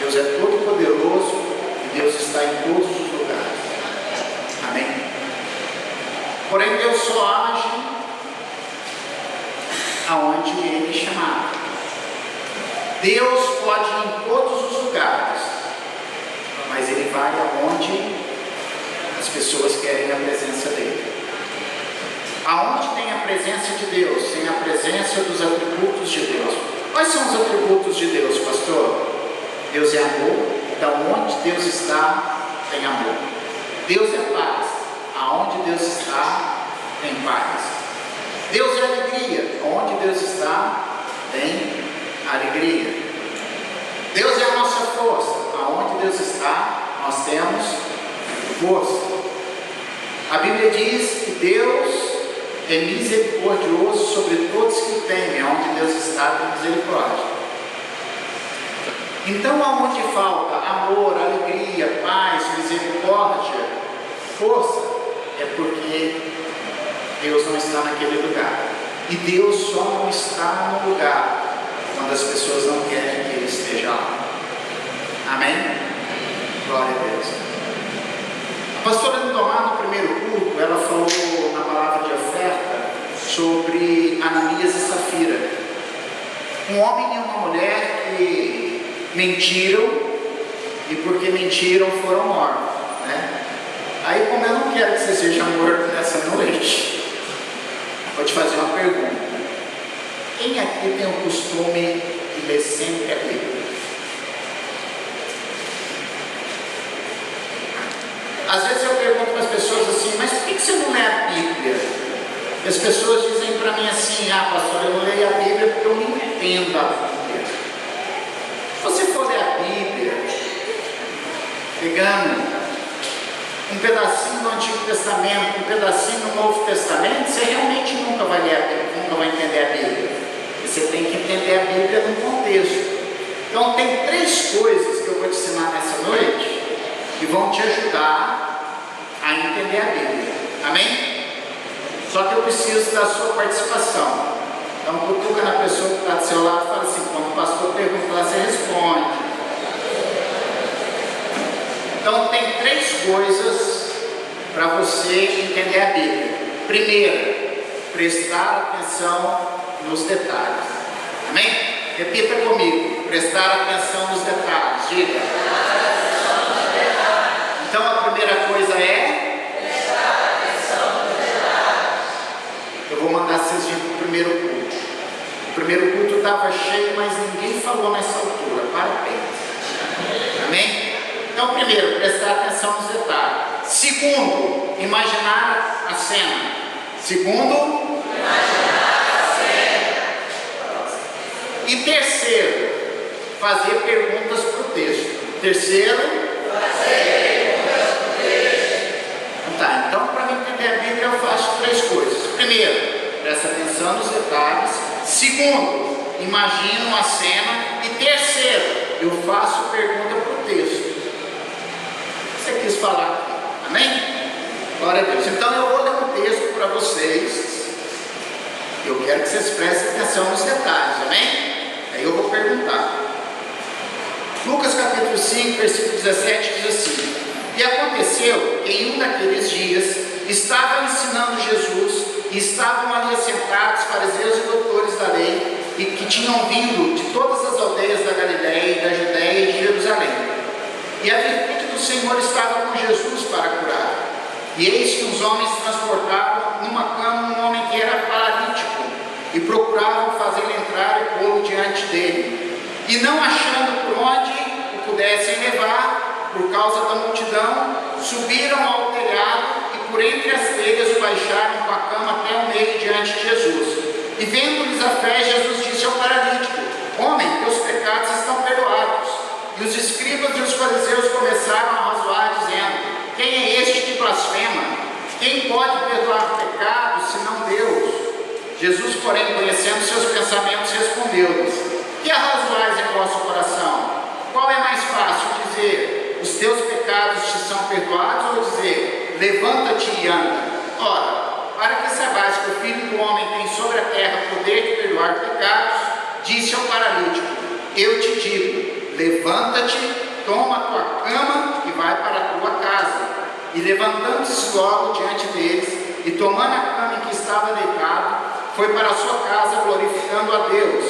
Deus é todo poderoso e Deus está em todos os lugares. Amém? Porém, Deus só age aonde Ele chamar. Deus pode ir em todos os lugares, mas Ele vai aonde as pessoas querem a presença dEle. Aonde tem a presença de Deus, tem a presença dos atributos de Deus. Quais são os atributos de Deus, pastor? Deus é amor, então onde Deus está, tem amor. Deus é paz, aonde Deus está, tem paz. Deus é alegria, onde Deus está, tem alegria. Deus é a nossa força, aonde Deus está, nós temos força. A Bíblia diz que Deus é misericordioso sobre todos que o temem, aonde Deus está, tem misericórdia. Então, aonde falta amor, alegria, paz, misericórdia, força, é porque Deus não está naquele lugar. E Deus só não está no lugar quando as pessoas não querem que Ele esteja lá. Amém? Glória a Deus. A pastora Lindomar, no primeiro culto, ela falou na palavra de oferta sobre Ananias e Safira. Um homem e uma mulher que mentiram, e porque mentiram foram mortos, né? Aí, como eu não quero que você seja morto nessa noite, vou te fazer uma pergunta. Quem aqui tem o costume de ler sempre a Bíblia? Às vezes eu pergunto para as pessoas assim, mas por que você não lê a Bíblia? E as pessoas dizem para mim assim, pastor, eu não leio a Bíblia porque eu não entendo a Bíblia. Se você for ler a Bíblia, pegando um pedacinho do Antigo Testamento, um pedacinho do Novo Testamento, você realmente nunca vai ler a Bíblia, nunca vai entender a Bíblia. Você tem que entender a Bíblia no contexto. Então tem 3 coisas que eu vou te ensinar nessa noite que vão te ajudar a entender a Bíblia. Amém? Só que eu preciso da sua participação. Então cutuca na pessoa que está do seu lado e fala assim, quando o pastor perguntar, você responde. Então tem 3 coisas para você entender a Bíblia. Primeiro, prestar atenção nos detalhes. Amém? Repita comigo, prestar atenção nos detalhes. Diga. Então a primeira coisa é prestar atenção nos detalhes. Eu vou mandar vocês virem para o primeiro culto. O primeiro culto estava cheio, mas ninguém falou nessa altura. Parabéns. Amém? Então, primeiro, prestar atenção nos detalhes. Segundo, imaginar a cena. Segundo, imaginar a cena. E terceiro, fazer perguntas para o texto. Terceiro, fazer perguntas para o texto. Então, para mim entender a Bíblia, eu faço 3 coisas. Primeiro, presta atenção nos detalhes. Segundo, imagino a cena. E terceiro, eu faço pergunta para o texto. Você quis falar aqui, amém? Glória a Deus. Então eu vou ler um texto para vocês. Eu quero que vocês prestem atenção nos detalhes, amém? Aí eu vou perguntar. Lucas capítulo 5, versículo 17 diz assim: E aconteceu que em um daqueles dias estava ensinando Jesus, e estavam ali assentados fariseus e doutores da lei, e que tinham vindo de todas as aldeias da Galiléia e da Judéia e de Jerusalém. E a virtude do Senhor estava com Jesus para curar. E eis que os homens transportavam numa cama um homem que era paralítico, e procuravam fazê-lo entrar e pô-lo diante dele. E não achando por onde o pudessem levar, por causa da multidão, subiram ao telhado e por entre as telhas o baixaram com a cama até o meio diante de Jesus. E vendo-lhes a fé, Jesus disse ao paralítico: Homem, teus pecados estão perdoados. E os escribas e os fariseus começaram a razoar, dizendo: Quem é este que blasfema? Quem pode perdoar pecados, senão Deus? Jesus, porém, conhecendo seus pensamentos, respondeu-lhes: Que arrazoais em vosso coração? Qual é mais fácil, dizer: Os teus pecados te são perdoados, ou dizer: Levanta-te e anda? Ora, para que saibais que o Filho do Homem tem sobre a terra poder de perdoar pecados, disse ao paralítico: Eu te digo, levanta-te, toma a tua cama e vai para a tua casa. E levantando-se logo diante deles, e tomando a cama em que estava deitado, foi para a sua casa glorificando a Deus.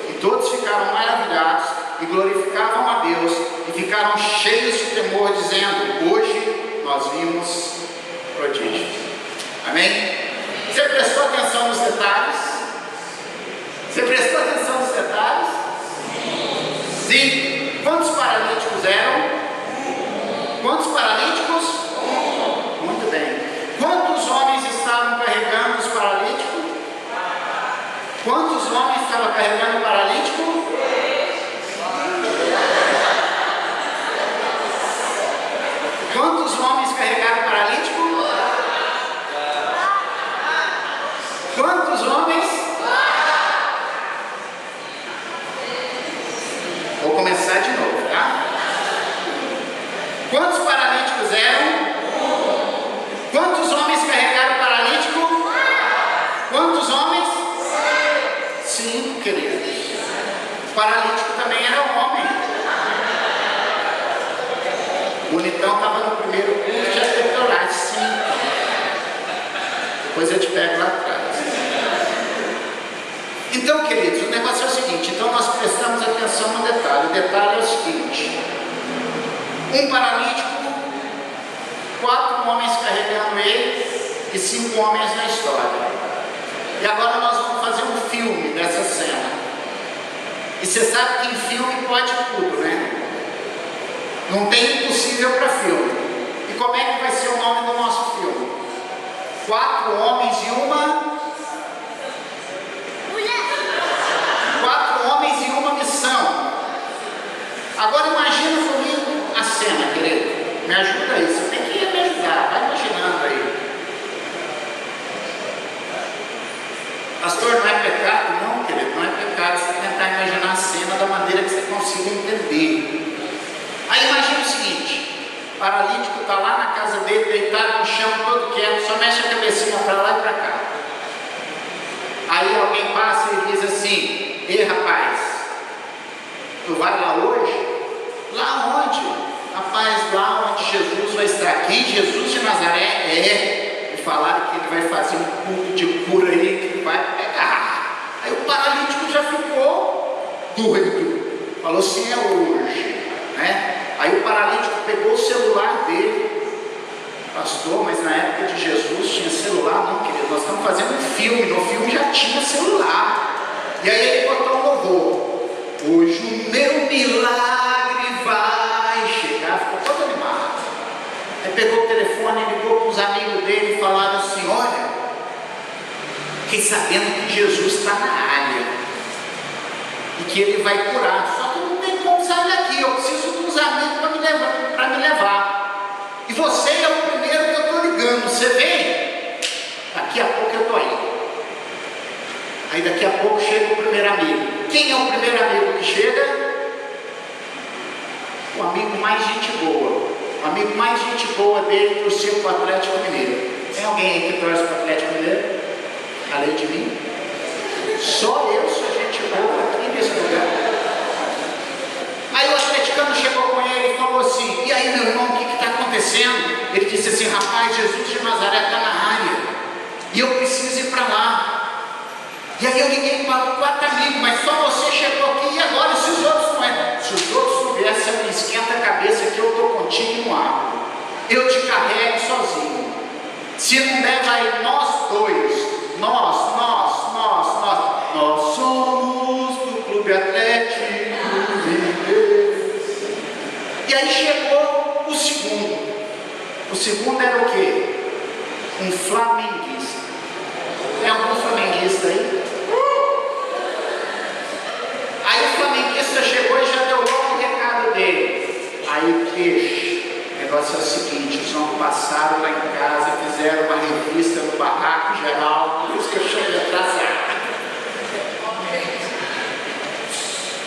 E todos ficaram maravilhados e glorificavam a Deus, e ficaram cheios de temor, dizendo: hoje nós vimos prodígios. Amém? Você prestou atenção nos detalhes? Você prestou atenção nos detalhes? Sim. Quantos paralíticos eram? Quantos paralíticos? Muito bem. Quantos homens estavam carregando os paralíticos? Quantos homens estavam carregando o paralítico? Quantos homens carregaram o paralítico? Quantos homens? Vou começar de novo, tá? Quantos paralíticos eram? Quantos homens carregaram o paralítico? Quantos homens? 5, queridos. O paralítico também era homem. O bonitão estava no primeiro culto, já teve lá 5. Depois eu te pego lá atrás. Então, queridos, o negócio é o seguinte. Então nós prestamos atenção no detalhe. O detalhe é o seguinte: um paralítico, 4 homens carregando ele e 5 homens na história. E agora nós vamos fazer um filme dessa cena. E você sabe que em filme pode tudo, né? Não tem impossível para filme. E como é que vai ser o nome do nosso filme? 4 homens e uma... 4 homens e uma missão. Agora imagina comigo a cena, querido. Me ajuda aí, você tem que me ajudar. Vai imaginando aí. Pastor, não é pecado? Não, querido, não é pecado você tentar imaginar a cena da maneira que você consiga entender. Aí imagina o seguinte: o paralítico está lá na casa dele, deitado no chão, todo quieto, só mexe a cabecinha para lá e para cá. Aí alguém passa e diz assim: ei rapaz, tu vai lá hoje? Lá onde? Rapaz, lá onde Jesus vai estar aqui, Jesus de Nazaré, e falaram que ele vai fazer um culto de cura aí, que vai pegar. Aí o paralítico já ficou doido, falou assim: é hoje, né? Aí o paralítico pegou o celular dele. Pastor, mas na época de Jesus tinha celular? Não, querido, nós estamos fazendo um filme, no filme já tinha celular. E aí ele botou um louvor: hoje o meu milagre vai chegar. Ficou todo animado. Aí pegou o telefone, ligou para os amigos dele e falaram assim: olha, fiquei sabendo que Jesus está na área e que ele vai curar, só que não tem como sair daqui, eu preciso de uns amigos para me levar. E você é o primeiro que eu estou ligando, você vem? Daqui a pouco eu estou aí. Aí daqui a pouco chega o primeiro amigo. Quem é o primeiro amigo que chega? O amigo mais gente boa. O amigo mais gente boa dele torceu para o Atlético Mineiro. Tem alguém aí que torce para o Atlético Mineiro? Além de mim? Só eu sou gente boa aqui nesse lugar. Aí o atleticano chegou com ele e falou assim: e aí, meu irmão, o que está acontecendo? Ele disse assim: rapaz, Jesus de Nazaré está na área e eu preciso ir para lá. E aí eu liguei para 4 amigos, mas só você chegou aqui, e agora se os outros não é? Se os outros não viessem, você me esquenta a cabeça que eu estou contigo no ar. Eu te carrego sozinho. Se não der, vai nós dois. Nós somos do Clube Atlético Mineiro. E aí chegou o segundo. O segundo era o quê? Um flamenguista. Tem algum flamenguista aí? Aí o flamenguista chegou e já deu logo o recado dele. Aí, peixe, o negócio é o seguinte: os homens passaram lá em casa, fizeram uma revista no barraco geral, por isso que eu cheguei atrasado.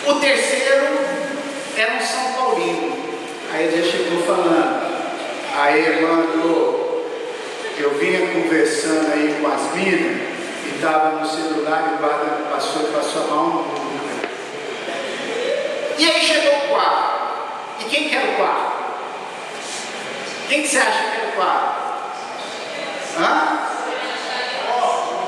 O terceiro era um São Paulino. Aí ele já chegou falando: aí, mano, eu vinha conversando aí com as minas e estava no celular e o guarda passou a mão no. E aí chegou o quarto. Quem que você acha que era o quadro? Hã?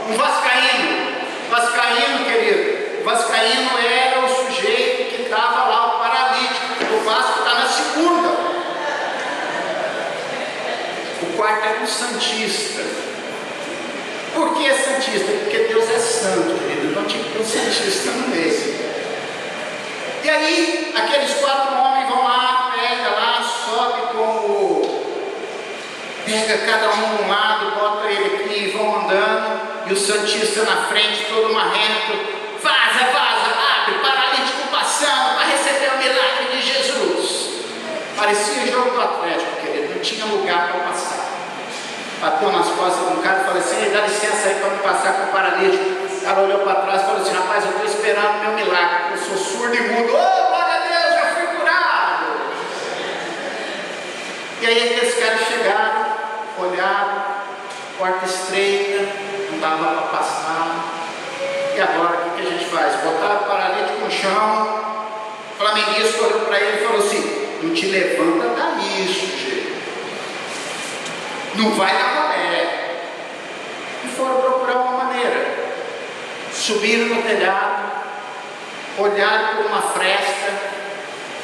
Um vascaíno. Vascaíno, querido. Vascaíno era o sujeito que estava lá, o paralítico. O Vasco está na segunda. O quarto é um santista. Por que é santista? Porque Deus é santo, querido. Então tinha que ter um santista no meio. E aí, aqueles 4 homens vão lá, pega lá, sobe pega cada um de um lado, bota ele aqui e vão andando. E o santista na frente, todo marrento. Vaza, abre, paralítico passando para receber o milagre de Jesus. Parecia jogo do Atlético, querido. Não tinha lugar para passar. Bateu nas costas de um cara e falou assim: dá licença aí para me passar com o paralítico. O cara olhou para trás e falou assim: rapaz, eu estou esperando o meu milagre. Eu sou surdo e mudo. Oh, glória a Deus, já fui curado. E aí aqueles caras chegaram, olharam, porta estreita, não dava para passar. E agora o que a gente faz? Botaram o paralítico no chão. O flamenguista olhou para ele e falou assim: não te levanta daí, sujeito. Não vai dar rolé. E foram procurar uma maneira. Subiram no telhado, olharam por uma fresta.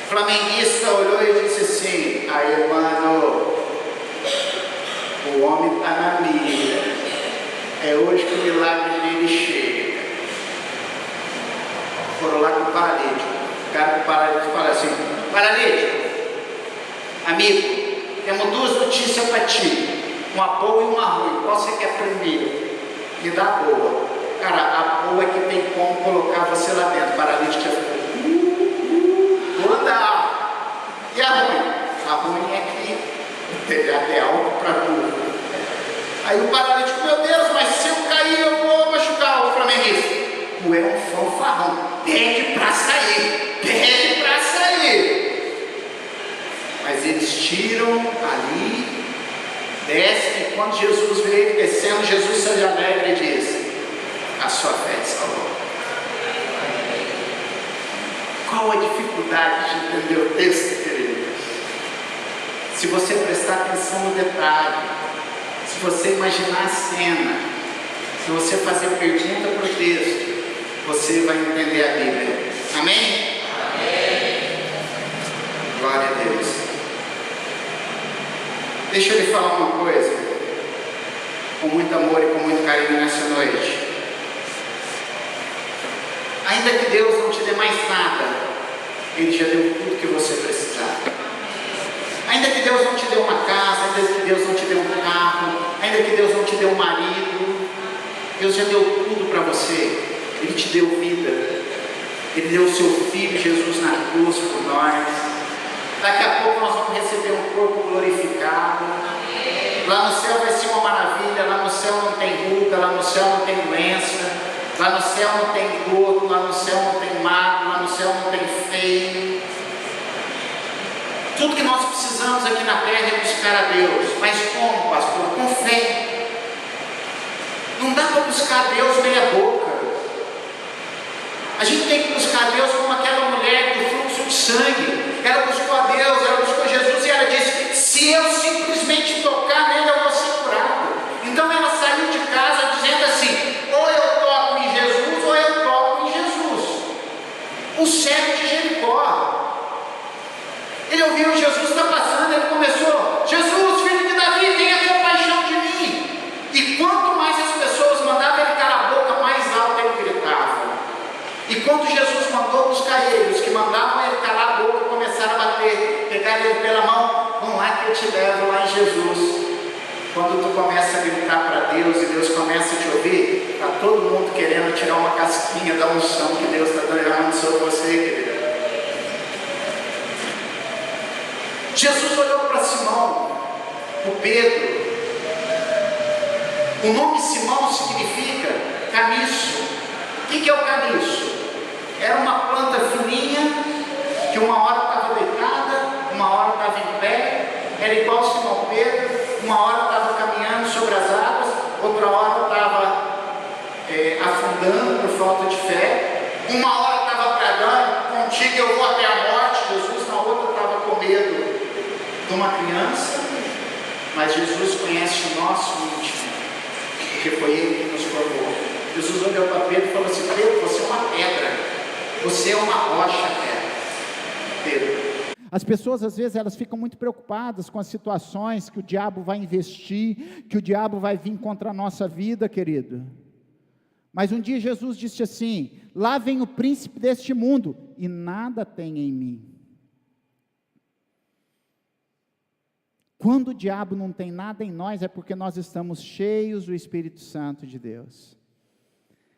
O flamenguista olhou e disse assim: aí, mano, o homem está na mira. É hoje que o milagre dele chega. Foram lá com o paralítico. O cara com o paralítico fala assim: paralítico, amigo, temos 2 notícias para ti. Uma boa e uma ruim. Qual você quer primeiro? Me dá a boa. Cara, a boa é que tem como colocar você lá dentro. O paralítico já ficou: vou andar. E a ruim? A ruim é que o telhado é alto para tudo. Aí o paralítico: meu Deus, mas se eu cair eu vou machucar. O flamenguista: tu é um fanfarrão. Pede para sair. Pede para sair. Mas eles tiram ali. Desce, e quando Jesus veio descendo, Jesus se alegra e diz: a sua fé te salvou. Qual a dificuldade de entender o texto, querido? Se você prestar atenção no detalhe, se você imaginar a cena, se você fazer pergunta para o texto, você vai entender a Bíblia. Amém? Amém. Glória a Deus. Deixa eu lhe falar uma coisa, com muito amor e com muito carinho nessa noite. Ainda que Deus não te dê mais nada, Ele já deu tudo que você precisava. Ainda que Deus não te dê uma casa, ainda que Deus não te dê um carro, ainda que Deus não te dê um marido, Deus já deu tudo para você. Ele te deu vida. Ele deu o seu Filho Jesus na cruz por nós. Daqui a pouco nós vamos receber um corpo glorificado. Lá no céu vai ser uma maravilha. Lá no céu não tem ruga, lá no céu não tem doença, lá no céu não tem gordo, lá no céu não tem magro, lá no céu não tem feio. Tudo que nós precisamos aqui na terra é buscar a Deus. Mas como, pastor? Com fé. Não dá para buscar a Deus meia boca. A gente tem que buscar a Deus como aquela mulher do fluxo de sangue. Ela buscou a Deus, ela buscou Jesus e ela disse: se eu simplesmente tocar nele, eu vou ser curado. Então ela saiu de casa dizendo assim: ou eu toco em Jesus, ou eu toco em Jesus. O cego de Jericó, ele ouviu Jesus está passando, ele começou: Jesus, filho de Davi, tenha compaixão de mim. E quanto mais as pessoas mandavam ele calar a boca, mais alto ele gritava. E quando Jesus mandou buscar ele, os que mandavam ele calar a boca começaram a bater, pegaram ele pela mão: vamos lá que eu te levo lá em Jesus. Quando tu começa a gritar para Deus e Deus começa a te ouvir, está todo mundo querendo tirar uma casquinha da unção que Deus está derramando sobre você, querido. Jesus olhou para Simão, o Pedro. O nome Simão significa caniço. O que é o caniço? Era uma planta fininha, que uma hora estava deitada, uma hora estava em pé, era igual Simão Pedro, uma hora estava caminhando sobre as águas, outra hora estava afundando por falta de fé, uma hora estava pregando: contigo eu vou até a morte. Jesus na outra estava com medo de uma criança, Mas Jesus conhece o nosso íntimo, porque foi Ele que nos provou. Jesus olhou para Pedro e falou assim: Pedro, você é uma pedra, você é uma rocha, Pedro. As pessoas às vezes elas ficam muito preocupadas com as situações que o diabo vai investir, que o diabo vai vir contra a nossa vida, querido. Mas um dia Jesus disse assim: lá vem o príncipe deste mundo e nada tem em mim. Quando o diabo não tem nada em nós, é porque nós estamos cheios do Espírito Santo de Deus.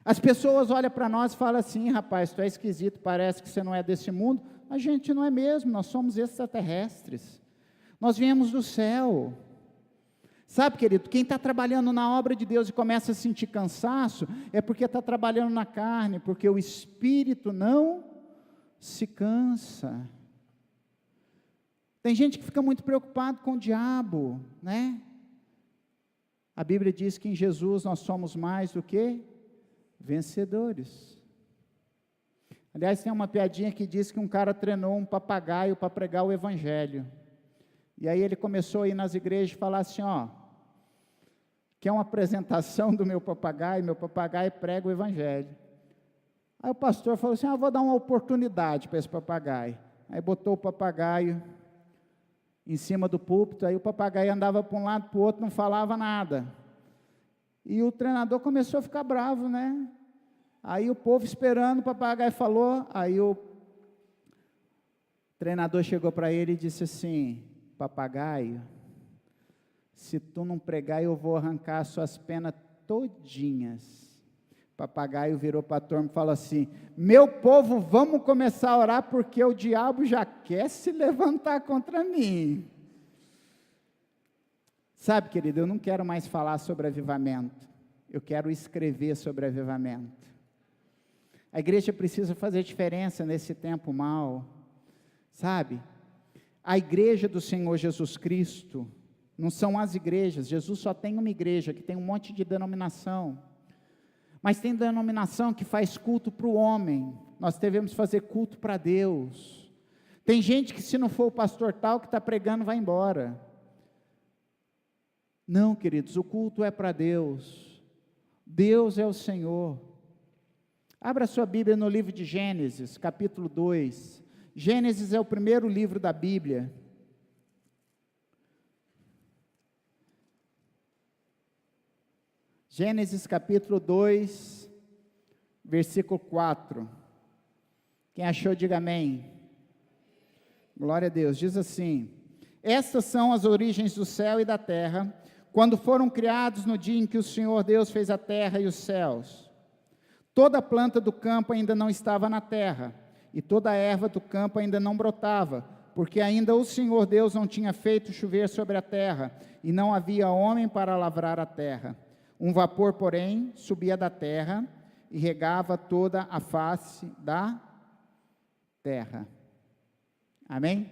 As pessoas olham para nós e falam assim: rapaz, tu é esquisito, parece que você não é desse mundo. A gente não é mesmo, nós somos extraterrestres. Nós viemos do céu. Sabe, querido, quem está trabalhando na obra de Deus e começa a sentir cansaço, é porque está trabalhando na carne, porque o Espírito não se cansa. Tem gente que fica muito preocupado com o diabo, né? A Bíblia diz que em Jesus nós somos mais do que vencedores. Aliás, tem uma piadinha que diz que um cara treinou um papagaio para pregar o Evangelho. E aí ele começou a ir nas igrejas e falar assim: ó, quer uma apresentação do meu papagaio prega o Evangelho. Aí o pastor falou assim: vou dar uma oportunidade para esse papagaio. Aí botou o papagaio em cima do púlpito, aí o papagaio andava para um lado, para o outro, não falava nada. E o treinador começou a ficar bravo, né? Aí o povo esperando, o papagaio falou, aí o treinador chegou para ele e disse assim: papagaio, se tu não pregar, eu vou arrancar as suas penas todinhas. O papagaio virou para a turma e falou assim: meu povo, vamos começar a orar, porque o diabo já quer se levantar contra mim. Sabe, querido, eu não quero mais falar sobre avivamento, eu quero escrever sobre avivamento. A igreja precisa fazer diferença nesse tempo mau, sabe? A igreja do Senhor Jesus Cristo, não são as igrejas, Jesus só tem uma igreja, que tem um monte de denominação, mas tem denominação que faz culto para o homem, nós devemos fazer culto para Deus. Tem gente que, se não for o pastor tal que está pregando, vai embora. Não, queridos, o culto é para Deus, Deus é o Senhor. Abra sua Bíblia no livro de Gênesis, capítulo 2, Gênesis é o primeiro livro da Bíblia. Gênesis capítulo 2, versículo 4, quem achou diga amém. Glória a Deus. Diz assim: estas são as origens do céu e da terra, quando foram criados no dia em que o Senhor Deus fez a terra e os céus. Toda a planta do campo ainda não estava na terra, e toda a erva do campo ainda não brotava, porque ainda o Senhor Deus não tinha feito chover sobre a terra, e não havia homem para lavrar a terra. Um vapor, porém, subia da terra e regava toda a face da terra. Amém?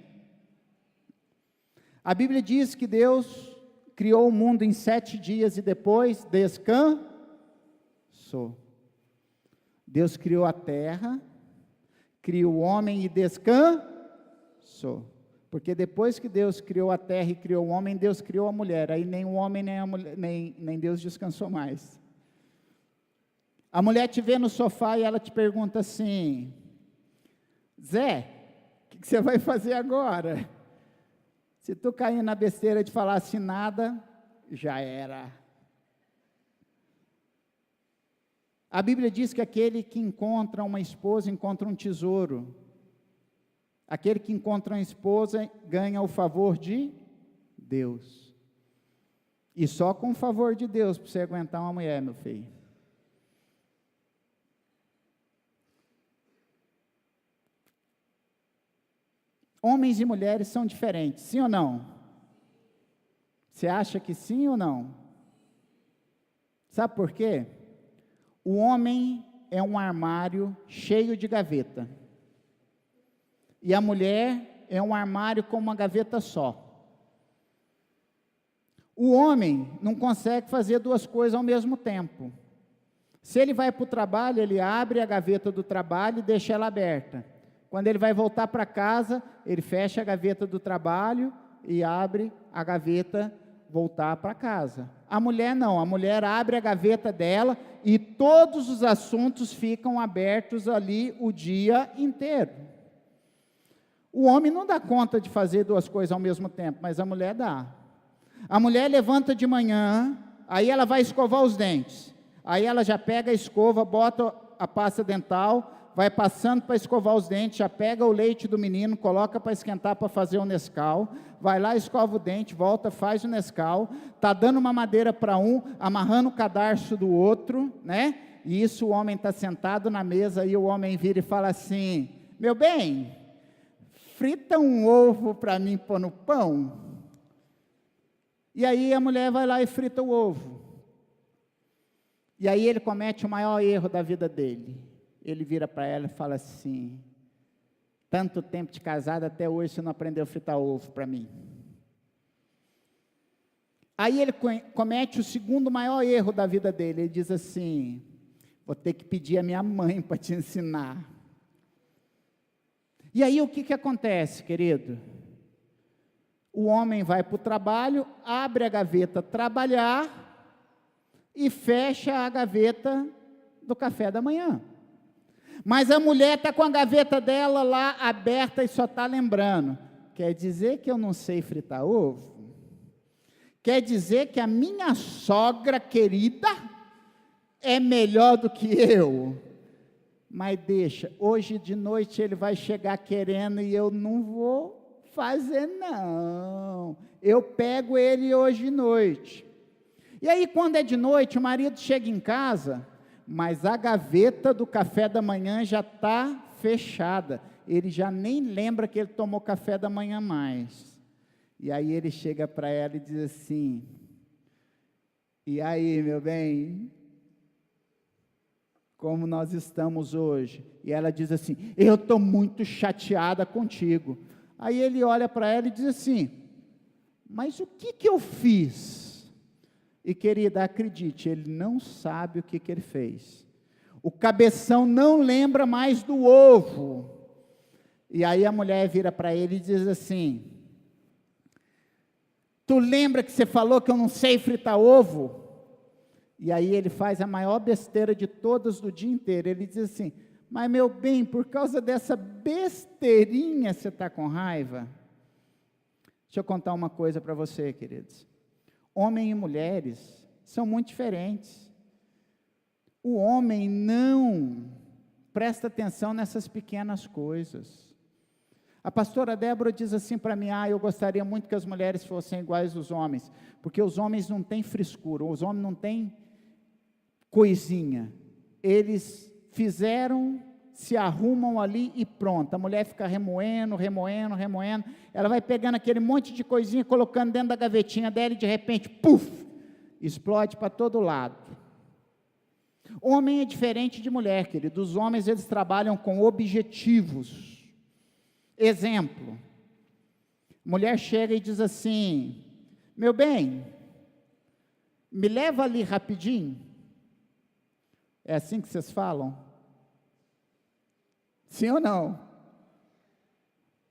A Bíblia diz que Deus criou o mundo em 7 dias e depois descansou. Deus criou a terra, criou o homem e descansou. Porque depois que Deus criou a terra e criou o homem, Deus criou a mulher. Aí nem o homem nem a mulher, nem Deus descansou mais. A mulher te vê no sofá e ela te pergunta assim: Zé, o que você vai fazer agora? Se tu cair na besteira de falar assim nada, já era. A Bíblia diz que aquele que encontra uma esposa encontra um tesouro. Aquele que encontra uma esposa ganha o favor de Deus. E só com o favor de Deus para você aguentar uma mulher, meu filho. Homens e mulheres são diferentes, sim ou não? Você acha que sim ou não? Sabe por quê? O homem é um armário cheio de gaveta. E a mulher é um armário com uma gaveta só. O homem não consegue fazer 2 coisas ao mesmo tempo. Se ele vai para o trabalho, ele abre a gaveta do trabalho e deixa ela aberta. Quando ele vai voltar para casa, ele fecha a gaveta do trabalho e abre a gaveta voltar para casa. A mulher não, a mulher abre a gaveta dela e todos os assuntos ficam abertos ali o dia inteiro. O homem não dá conta de fazer duas coisas ao mesmo tempo, mas a mulher dá. A mulher levanta de manhã, aí ela vai escovar os dentes, aí ela já pega a escova, bota a pasta dental, vai passando para escovar os dentes, já pega o leite do menino, coloca para esquentar para fazer o Nescau, vai lá, escova o dente, volta, faz o Nescau, está dando uma madeira para um, amarrando o cadarço do outro, né? E isso o homem está sentado na mesa, e o homem vira e fala assim: meu bem, frita um ovo para mim pôr no pão. E aí a mulher vai lá e frita o ovo. E aí ele comete o maior erro da vida dele. Ele vira para ela e fala assim: tanto tempo de casado, até hoje você não aprendeu a fritar ovo para mim. Aí ele comete o segundo maior erro da vida dele. Ele diz assim: vou ter que pedir a minha mãe para te ensinar. E aí o que acontece, querido? O homem vai para o trabalho, abre a gaveta trabalhar e fecha a gaveta do café da manhã. Mas a mulher está com a gaveta dela lá aberta e só está lembrando: quer dizer que eu não sei fritar ovo? Quer dizer que a minha sogra querida é melhor do que eu? Mas deixa, hoje de noite ele vai chegar querendo e eu não vou fazer não. Eu pego ele hoje de noite. E aí quando é de noite, o marido chega em casa, mas a gaveta do café da manhã já está fechada. Ele já nem lembra que ele tomou café da manhã mais. E aí ele chega para ela e diz assim: e aí, meu bem, como nós estamos hoje? E ela diz assim: eu estou muito chateada contigo. Aí ele olha para ela e diz assim: mas o que eu fiz? E querida, acredite, ele não sabe o que ele fez. O cabeção não lembra mais do ovo. E aí a mulher vira para ele e diz assim: tu lembra que você falou que eu não sei fritar ovo? E aí ele faz a maior besteira de todas do dia inteiro. Ele diz assim: mas meu bem, por causa dessa besteirinha você está com raiva? Deixa eu contar uma coisa para você, queridos. Homem e mulheres são muito diferentes. O homem não presta atenção nessas pequenas coisas. A pastora Débora diz assim para mim: eu gostaria muito que as mulheres fossem iguais aos homens, porque os homens não têm frescura, os homens não têm coisinha, eles fizeram, se arrumam ali e pronto. A mulher fica remoendo, ela vai pegando aquele monte de coisinha, colocando dentro da gavetinha dela e de repente, puf, explode para todo lado. Homem é diferente de mulher, querido. Os homens, eles trabalham com objetivos. Exemplo, mulher chega e diz assim: meu bem, me leva ali rapidinho. É assim que vocês falam? Sim ou não?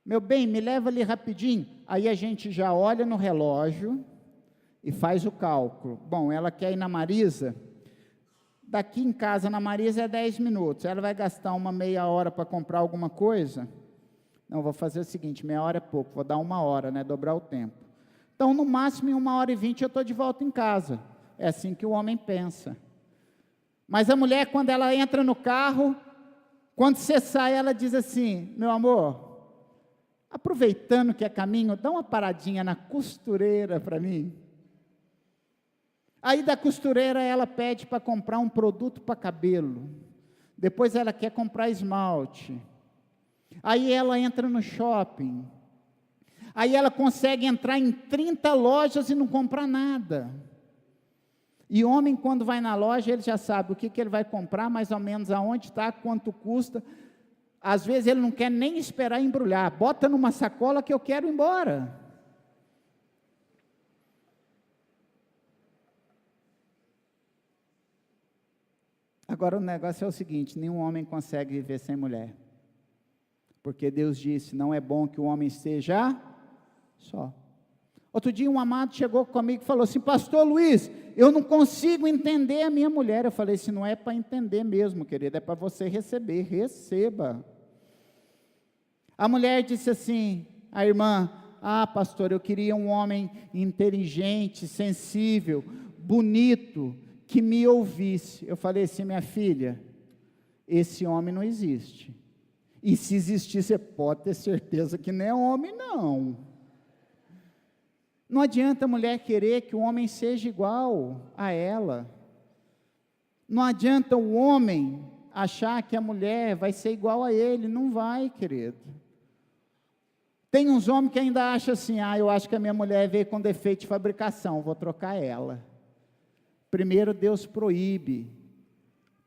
Meu bem, me leva ali rapidinho. Aí a gente já olha no relógio e faz o cálculo. Bom, ela quer ir na Marisa, daqui em casa na Marisa é 10 minutos, ela vai gastar uma meia hora para comprar alguma coisa? Não, vou fazer o seguinte, meia hora é pouco, vou dar 1 hora, né, dobrar o tempo. Então, no máximo, em 1h20 eu estou de volta em casa. É assim que o homem pensa. Mas a mulher, quando ela entra no carro, quando você sai, ela diz assim: meu amor, aproveitando que é caminho, dá uma paradinha na costureira para mim. Aí da costureira ela pede para comprar um produto para cabelo. Depois ela quer comprar esmalte. Aí ela entra no shopping, aí ela consegue entrar em 30 lojas e não comprar nada. E homem, quando vai na loja, ele já sabe o que ele vai comprar, mais ou menos aonde está, quanto custa. Às vezes ele não quer nem esperar embrulhar, bota numa sacola que eu quero ir embora. Agora o negócio é o seguinte: nenhum homem consegue viver sem mulher. Porque Deus disse: não é bom que o homem esteja só. Outro dia um amado chegou comigo e falou assim: pastor Luiz, eu não consigo entender a minha mulher. Eu falei: se não é para entender mesmo, querido, é para você receber, receba. A mulher disse assim, a irmã: ah, pastor, eu queria um homem inteligente, sensível, bonito, que me ouvisse. Eu falei assim: minha filha, esse homem não existe. E se existir, você pode ter certeza que não é homem, não. Não adianta a mulher querer que o homem seja igual a ela. Não adianta o homem achar que a mulher vai ser igual a ele. Não vai, querido. Tem uns homens que ainda acham assim: ah, eu acho que a minha mulher veio com defeito de fabricação, vou trocar ela. Primeiro, Deus proíbe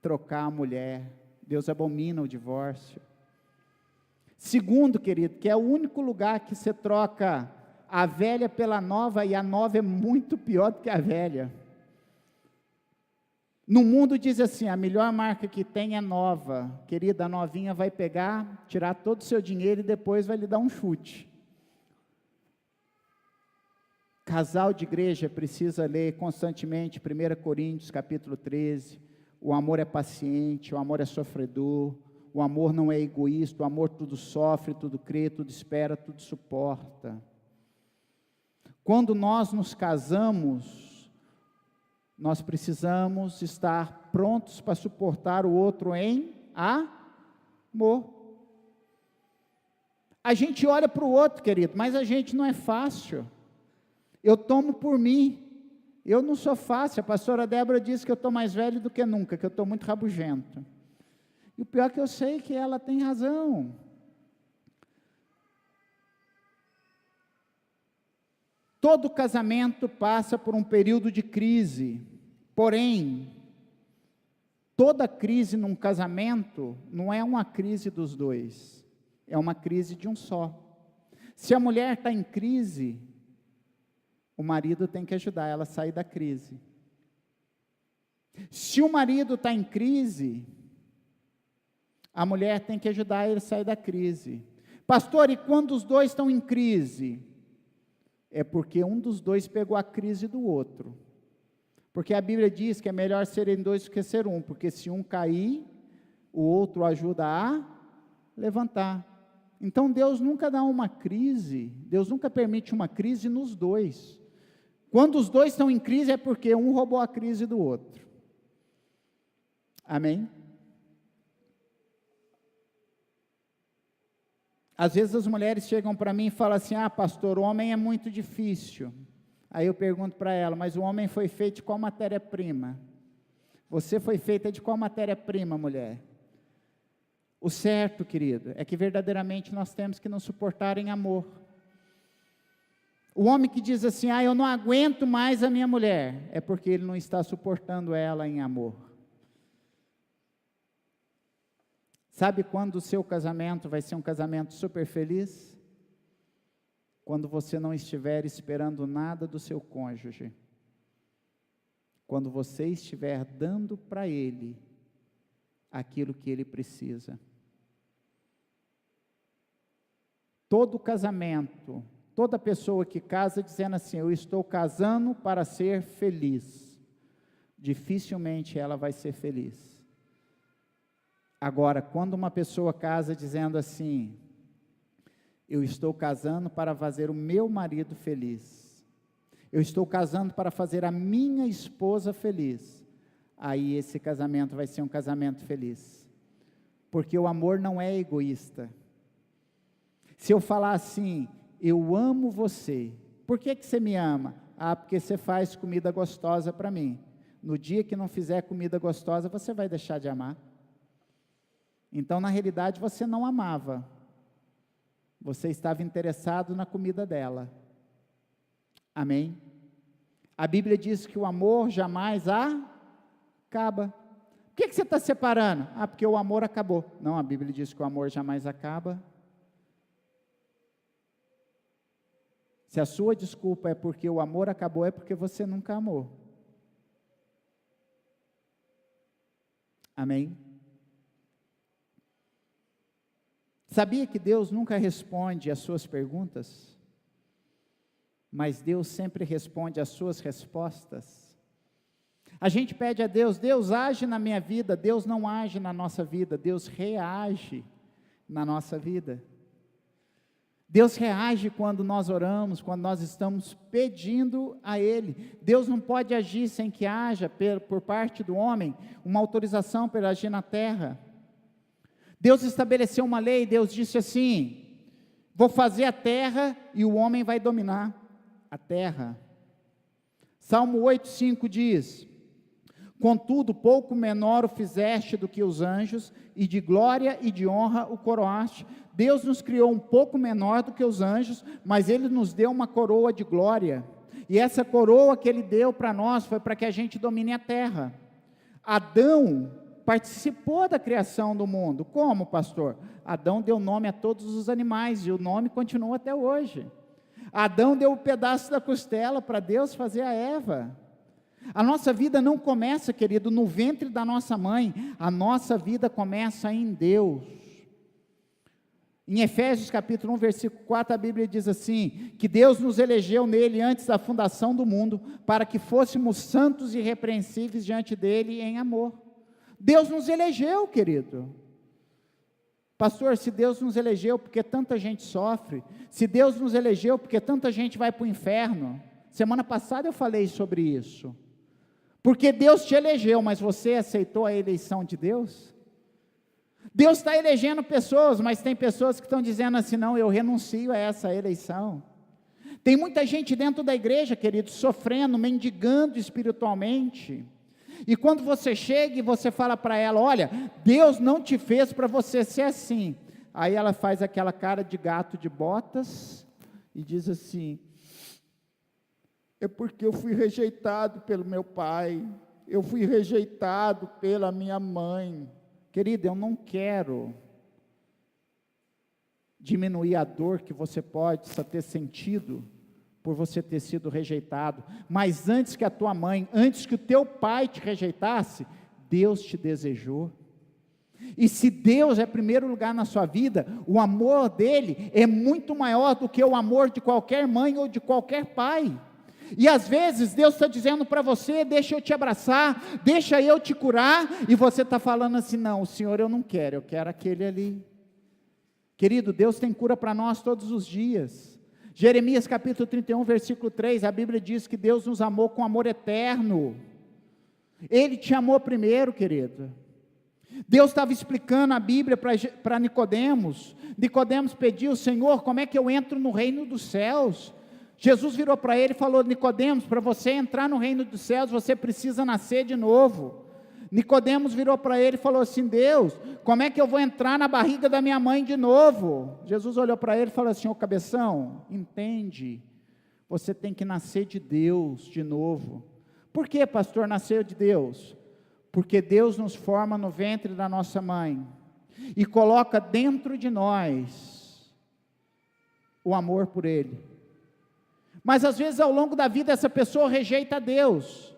trocar a mulher. Deus abomina o divórcio. Segundo, querido, que é o único lugar que você troca a velha pela nova, e a nova é muito pior do que a velha. No mundo diz assim: a melhor marca que tem é nova. Querida, a novinha vai pegar, tirar todo o seu dinheiro e depois vai lhe dar um chute. Casal de igreja precisa ler constantemente 1 Coríntios capítulo 13, o amor é paciente, o amor é sofredor, o amor não é egoísta, o amor tudo sofre, tudo crê, tudo espera, tudo suporta. Quando nós nos casamos, nós precisamos estar prontos para suportar o outro em amor. A gente olha para o outro, querido, mas a gente não é fácil. Eu tomo por mim, eu não sou fácil. A pastora Débora disse que eu estou mais velho do que nunca, que eu estou muito rabugento. E o pior é que eu sei que ela tem razão. Todo casamento passa por um período de crise, porém, toda crise num casamento não é uma crise dos dois, é uma crise de um só. Se a mulher está em crise, o marido tem que ajudar ela a sair da crise. Se o marido está em crise, a mulher tem que ajudar ele a sair da crise. Pastor, e quando os dois estão em crise? É porque um dos dois pegou a crise do outro. Porque a Bíblia diz que é melhor serem dois do que ser um, porque se um cair, o outro ajuda a levantar. Então Deus nunca dá uma crise, Deus nunca permite uma crise nos dois. Quando os dois estão em crise é porque um roubou a crise do outro. Amém? Às vezes as mulheres chegam para mim e falam assim: ah, pastor, o homem é muito difícil. Aí eu pergunto para ela: mas o homem foi feito de qual matéria-prima? Você foi feita de qual matéria-prima, mulher? O certo, querido, é que verdadeiramente nós temos que nos suportar em amor. O homem que diz assim: ah, eu não aguento mais a minha mulher, é porque ele não está suportando ela em amor. Sabe quando o seu casamento vai ser um casamento super feliz? Quando você não estiver esperando nada do seu cônjuge. Quando você estiver dando para ele aquilo que ele precisa. Todo casamento, toda pessoa que casa dizendo assim: eu estou casando para ser feliz, dificilmente ela vai ser feliz. Agora, quando uma pessoa casa dizendo assim: eu estou casando para fazer o meu marido feliz, eu estou casando para fazer a minha esposa feliz, aí esse casamento vai ser um casamento feliz, porque o amor não é egoísta. Se eu falar assim: eu amo você, por que você me ama? Ah, porque você faz comida gostosa para mim. No dia que não fizer comida gostosa, você vai deixar de amar. Então, na realidade, você não amava. Você estava interessado na comida dela. Amém? A Bíblia diz que o amor jamais acaba. Por que você está separando? Ah, porque o amor acabou. Não, a Bíblia diz que o amor jamais acaba. Se a sua desculpa é porque o amor acabou, é porque você nunca amou. Amém? Sabia que Deus nunca responde às suas perguntas? mas Deus sempre responde às suas respostas. A gente pede a Deus, Deus age na minha vida, Deus não age na nossa vida, Deus reage na nossa vida. Deus reage quando nós oramos, quando nós estamos pedindo a Ele. Deus não pode agir sem que haja, por parte do homem, uma autorização para agir na terra. Deus estabeleceu uma lei, Deus disse assim: vou fazer a terra e o homem vai dominar a terra. Salmo 8,5 diz: contudo, pouco menor o fizeste do que os anjos, e de glória e de honra o coroaste. Deus nos criou um pouco menor do que os anjos, mas Ele nos deu uma coroa de glória, e essa coroa que Ele deu para nós, foi para que a gente domine a terra. Adão participou da criação do mundo. Como, pastor? Adão deu nome a todos os animais, e o nome continua até hoje. Adão deu um pedaço da costela para Deus fazer a Eva. A nossa vida não começa, querido, no ventre da nossa mãe, a nossa vida começa em Deus. Em Efésios capítulo 1, versículo 4, a Bíblia diz assim, que Deus nos elegeu nele antes da fundação do mundo, para que fôssemos santos e irrepreensíveis diante dele em amor. Deus nos elegeu, querido. Pastor, se Deus nos elegeu, porque tanta gente sofre? Se Deus nos elegeu, porque tanta gente vai para o inferno? Semana passada eu falei sobre isso. Porque Deus te elegeu, mas você aceitou a eleição de Deus? Deus está elegendo pessoas, mas tem pessoas que estão dizendo assim, não, eu renuncio a essa eleição. Tem muita gente dentro da igreja, querido, sofrendo, mendigando espiritualmente. E quando você chega e você fala para ela, olha, Deus não te fez para você ser assim. Aí ela faz aquela cara de gato de botas e diz assim, é porque eu fui rejeitado pelo meu pai, eu fui rejeitado pela minha mãe. Querida, eu não quero diminuir a dor que você pode ter sentido por você ter sido rejeitado, mas antes que a tua mãe, antes que o teu pai te rejeitasse, Deus te desejou. E se Deus é primeiro lugar na sua vida, o amor dele é muito maior do que o amor de qualquer mãe ou de qualquer pai. E às vezes Deus está dizendo para você, deixa eu te abraçar, deixa eu te curar, e você está falando assim, não, o Senhor eu não quero, eu quero aquele ali. Querido, Deus tem cura para nós todos os dias. Jeremias capítulo 31, versículo 3, a Bíblia diz que Deus nos amou com amor eterno. Ele te amou primeiro, querido. Deus estava explicando a Bíblia para Nicodemos. Nicodemos pediu, Senhor, como é que eu entro no reino dos céus? Jesus virou para ele e falou, Nicodemos, para você entrar no reino dos céus, você precisa nascer de novo. Nicodemos virou para ele e falou assim, Deus, como é que eu vou entrar na barriga da minha mãe de novo? Jesus olhou para ele e falou assim, ô cabeção, entende, você tem que nascer de Deus de novo. Por que, pastor, nasceu de Deus? Porque Deus nos forma no ventre da nossa mãe, e coloca dentro de nós, o amor por Ele. Mas às vezes ao longo da vida essa pessoa rejeita Deus,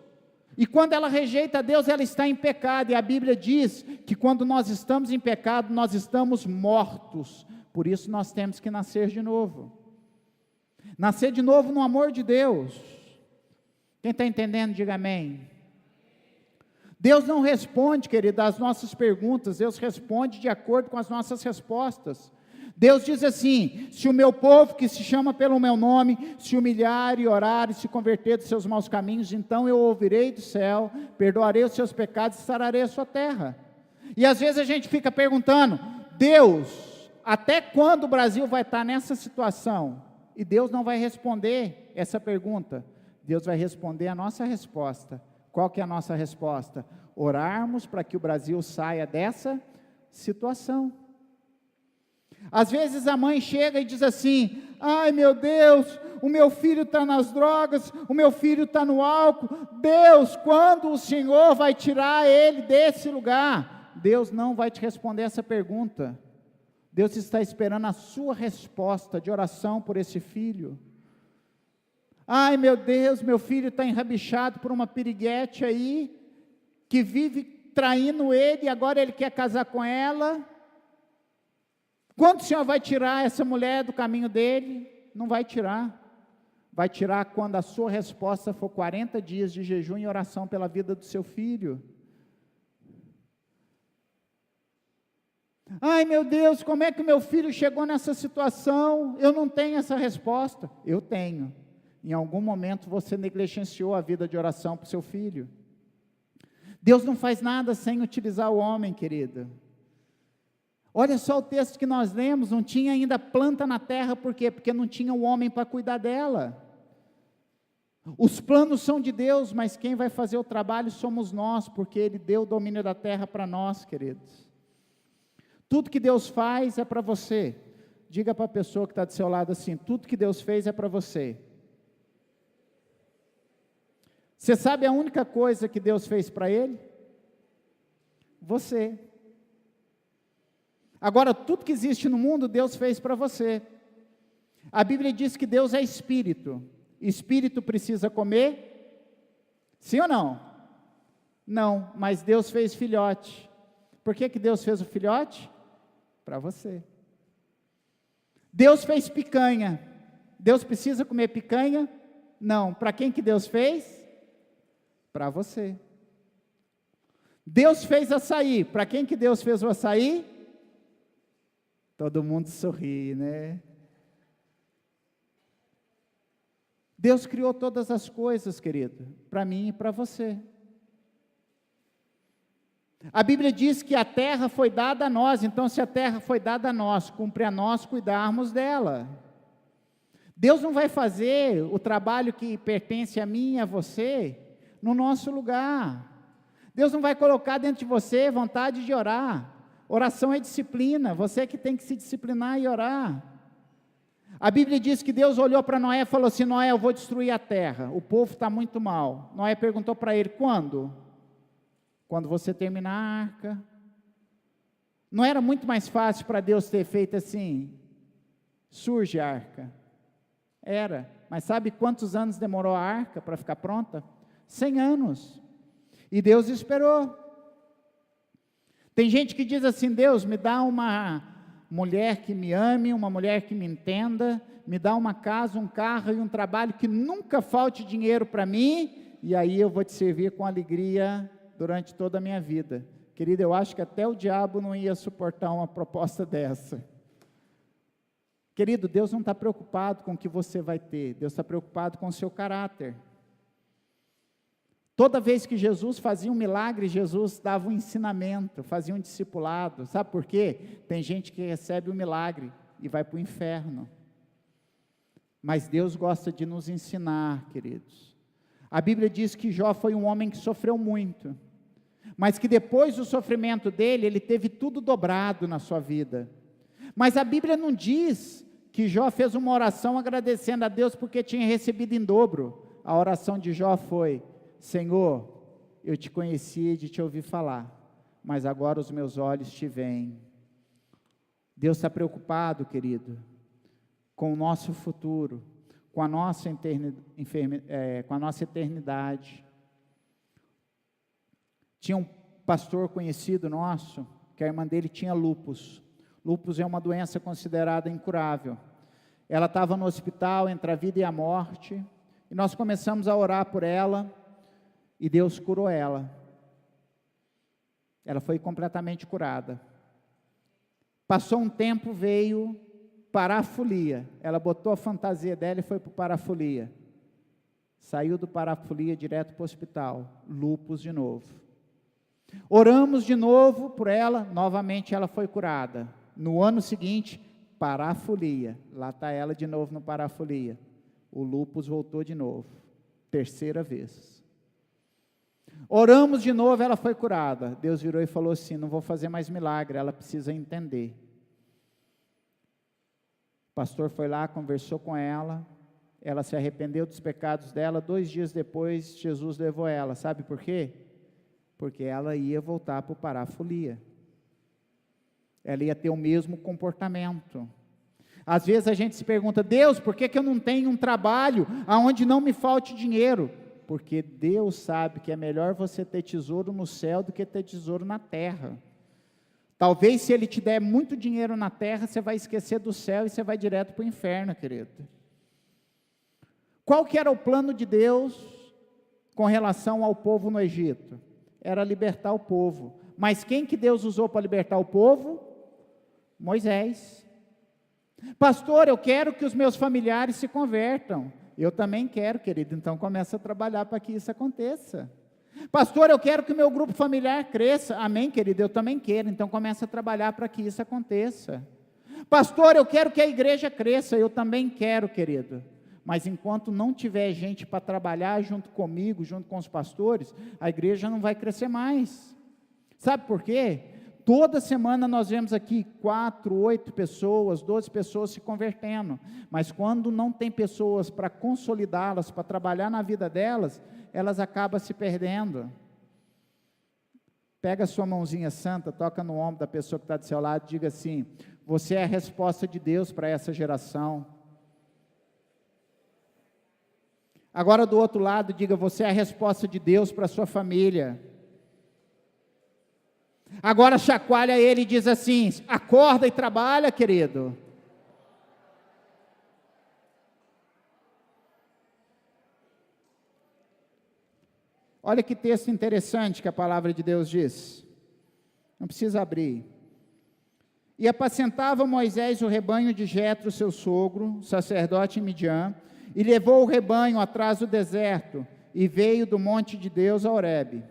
e quando ela rejeita Deus, ela está em pecado, e a Bíblia diz que quando nós estamos em pecado, nós estamos mortos, por isso nós temos que nascer de novo no amor de Deus. Quem está entendendo, diga amém. Deus não responde, querido, às nossas perguntas, Deus responde de acordo com as nossas respostas. Deus diz assim, se o meu povo que se chama pelo meu nome, se humilhar e orar e se converter dos seus maus caminhos, então eu ouvirei do céu, perdoarei os seus pecados e sararei a sua terra. E às vezes a gente fica perguntando, Deus, até quando o Brasil vai estar nessa situação? E Deus não vai responder essa pergunta, Deus vai responder a nossa resposta. Qual que é a nossa resposta? Orarmos para que o Brasil saia dessa situação. Às vezes a mãe chega e diz assim, ai meu Deus, o meu filho está nas drogas, o meu filho está no álcool, Deus, quando o Senhor vai tirar ele desse lugar? Deus não vai te responder essa pergunta, Deus está esperando a sua resposta de oração por esse filho. Ai meu Deus, meu filho está enrabichado por uma piriguete aí, que vive traindo ele, e agora ele quer casar com ela. Quando o Senhor vai tirar essa mulher do caminho dele? Não vai tirar. vai tirar quando a sua resposta for 40 dias de jejum e oração pela vida do seu filho. Ai, meu Deus, como é que meu filho chegou nessa situação? Eu não tenho essa resposta. Eu tenho. Em algum momento você negligenciou a vida de oração para o seu filho. Deus não faz nada sem utilizar o homem, querida. Olha só o texto que nós lemos, não tinha ainda planta na terra, por quê? Porque não tinha o homem para cuidar dela. Os planos são de Deus, mas quem vai fazer o trabalho somos nós, porque Ele deu o domínio da terra para nós, queridos. Tudo que Deus faz é para você. Diga para a pessoa que está do seu lado assim, tudo que Deus fez é para você. Você sabe a única coisa que Deus fez para ele? Você. Agora, tudo que existe no mundo, Deus fez para você. A Bíblia diz que Deus é espírito. Espírito precisa comer? Sim ou não? Não, mas Deus fez filhote. Por que Deus fez o filhote? Para você. Deus fez picanha. Deus precisa comer picanha? Não. Para quem que Deus fez? Para você. Deus fez açaí. Para quem que Deus fez o açaí? Todo mundo sorri, né? Deus criou todas as coisas, querido, para mim e para você. A Bíblia diz que a terra foi dada a nós, então se a terra foi dada a nós, cumpre a nós cuidarmos dela. Deus não vai fazer o trabalho que pertence a mim e a você, no nosso lugar. Deus não vai colocar dentro de você vontade de orar. Oração é disciplina, você que tem que se disciplinar e orar. A Bíblia diz que Deus olhou para Noé e falou assim, Noé, eu vou destruir a terra, o povo está muito mal. Noé perguntou para ele, quando? Quando você terminar a arca. Não era muito mais fácil para Deus ter feito assim, surge a arca? Era, mas sabe quantos anos demorou a arca para ficar pronta? 100 anos, e Deus esperou. Tem gente que diz assim, Deus, me dá uma mulher que me ame, uma mulher que me entenda, me dá uma casa, um carro e um trabalho que nunca falte dinheiro para mim, e aí eu vou te servir com alegria durante toda a minha vida. Querido, eu acho que até o diabo não ia suportar uma proposta dessa. Querido, Deus não está preocupado com o que você vai ter, Deus está preocupado com o seu caráter. Toda vez que Jesus fazia um milagre, Jesus dava um ensinamento, fazia um discipulado. Sabe por quê? Tem gente que recebe o milagre e vai para o inferno. Mas Deus gosta de nos ensinar, queridos. A Bíblia diz que Jó foi um homem que sofreu muito, mas que depois do sofrimento dele, ele teve tudo dobrado na sua vida. Mas a Bíblia não diz que Jó fez uma oração agradecendo a Deus porque tinha recebido em dobro. A oração de Jó foi, Senhor, eu te conhecia de te ouvir falar, mas agora os meus olhos te veem. Deus está preocupado, querido, com o nosso futuro, com a nossa eternidade. Tinha um pastor conhecido nosso, que a irmã dele tinha lúpus. Lúpus é uma doença considerada incurável. Ela estava no hospital entre a vida e a morte, e nós começamos a orar por ela, e Deus curou ela. Ela foi completamente curada. Passou um tempo, veio parafolia. Ela botou a fantasia dela e foi para o parafolia. Saiu do parafolia direto para o hospital. Lúpus de novo. Oramos de novo por ela, novamente ela foi curada. No ano seguinte, parafolia. Lá está ela de novo no parafolia. O lúpus voltou de novo. Terceira vez. Oramos de novo, ela foi curada. Deus virou e falou assim, não vou fazer mais milagre, ela precisa entender. O pastor foi lá, conversou com ela se arrependeu dos pecados dela. 2 dias depois, Jesus levou ela. Sabe por quê? Porque ela ia voltar para o parafolia. Ela ia ter o mesmo comportamento. Às vezes a gente se pergunta, Deus, por que eu não tenho um trabalho onde não me falte dinheiro? Porque Deus sabe que é melhor você ter tesouro no céu do que ter tesouro na terra. Talvez se Ele te der muito dinheiro na terra, você vai esquecer do céu e você vai direto para o inferno, querido. Qual que era o plano de Deus com relação ao povo no Egito? Era libertar o povo. Mas quem que Deus usou para libertar o povo? Moisés. Pastor, eu quero que os meus familiares se convertam. Eu também quero, querido, então começa a trabalhar para que isso aconteça. Pastor, eu quero que o meu grupo familiar cresça. Amém, querido, eu também quero, então começa a trabalhar para que isso aconteça. Pastor, eu quero que a igreja cresça. Eu também quero, querido. Mas enquanto não tiver gente para trabalhar junto comigo, junto com os pastores, a igreja não vai crescer mais. Sabe por quê? Toda semana nós vemos aqui 4, 8 pessoas, 12 pessoas se convertendo, mas quando não tem pessoas para consolidá-las, para trabalhar na vida delas, elas acabam se perdendo. Pega a sua mãozinha santa, toca no ombro da pessoa que está do seu lado e diga assim: você é a resposta de Deus para essa geração. Agora do outro lado, diga: você é a resposta de Deus para a sua família. Agora chacoalha ele e diz assim: acorda e trabalha, querido. Olha que texto interessante que a palavra de Deus diz. Não precisa abrir. E apacentava Moisés o rebanho de Jetro, seu sogro, sacerdote em Midian, e levou o rebanho atrás do deserto, e veio do monte de Deus a Horebe.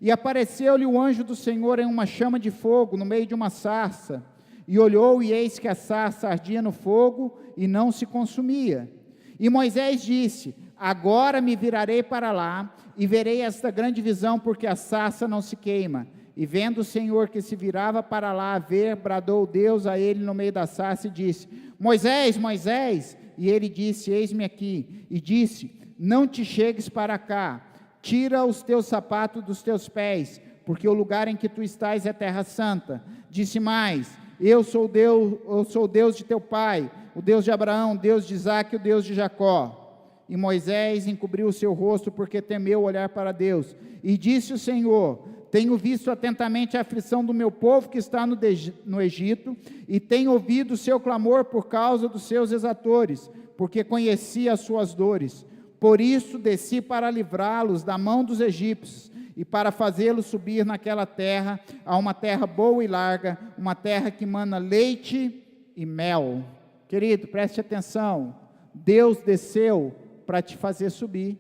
E apareceu-lhe o anjo do Senhor em uma chama de fogo, no meio de uma sarça, e olhou, e eis que a sarça ardia no fogo, e não se consumia. E Moisés disse: agora me virarei para lá, e verei esta grande visão, porque a sarça não se queima. E vendo o Senhor que se virava para lá a ver, bradou Deus a ele no meio da sarça, e disse: Moisés, Moisés! E ele disse: eis-me aqui. E disse: não te chegues para cá, tira os teus sapatos dos teus pés, porque o lugar em que tu estás é terra santa. Disse mais: eu sou o Deus de teu pai, o Deus de Abraão, o Deus de Isaque, o Deus de Jacó. E Moisés encobriu o seu rosto, porque temeu olhar para Deus. E disse o Senhor: tenho visto atentamente a aflição do meu povo que está no Egito, e tenho ouvido o seu clamor por causa dos seus exatores, porque conheci as suas dores. Por isso desci para livrá-los da mão dos egípcios, e para fazê-los subir naquela terra, a uma terra boa e larga, uma terra que mana leite e mel. Querido, preste atenção, Deus desceu para te fazer subir.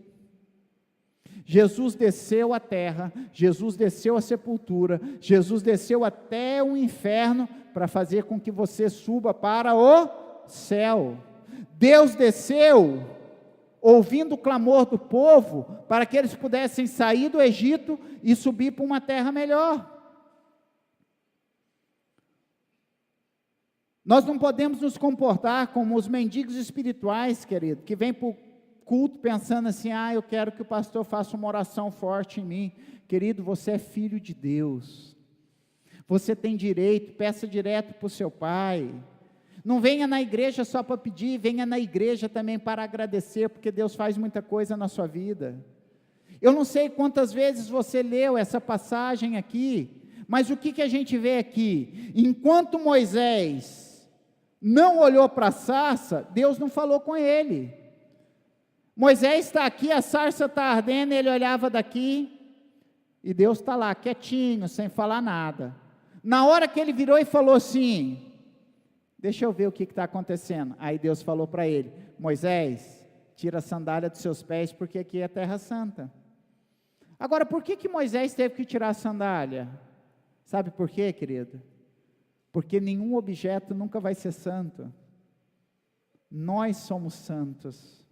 Jesus desceu à terra, Jesus desceu à sepultura, Jesus desceu até o inferno, para fazer com que você suba para o céu. Deus desceu ouvindo o clamor do povo, para que eles pudessem sair do Egito e subir para uma terra melhor. Nós não podemos nos comportar como os mendigos espirituais, querido, que vêm para o culto pensando assim: eu quero que o pastor faça uma oração forte em mim. Querido, você é filho de Deus, você tem direito, peça direto para o seu pai. Não venha na igreja só para pedir, venha na igreja também para agradecer, porque Deus faz muita coisa na sua vida. Eu não sei quantas vezes você leu essa passagem aqui, mas o que a gente vê aqui? Enquanto Moisés não olhou para a sarça, Deus não falou com ele. Moisés está aqui, a sarça está ardendo, ele olhava daqui, e Deus está lá, quietinho, sem falar nada. Na hora que ele virou e falou assim: deixa eu ver o que está acontecendo. Aí Deus falou para ele: Moisés, tira a sandália dos seus pés, porque aqui é terra santa. Agora, por que Moisés teve que tirar a sandália? Sabe por quê, querido? Porque nenhum objeto nunca vai ser santo. Nós somos santos.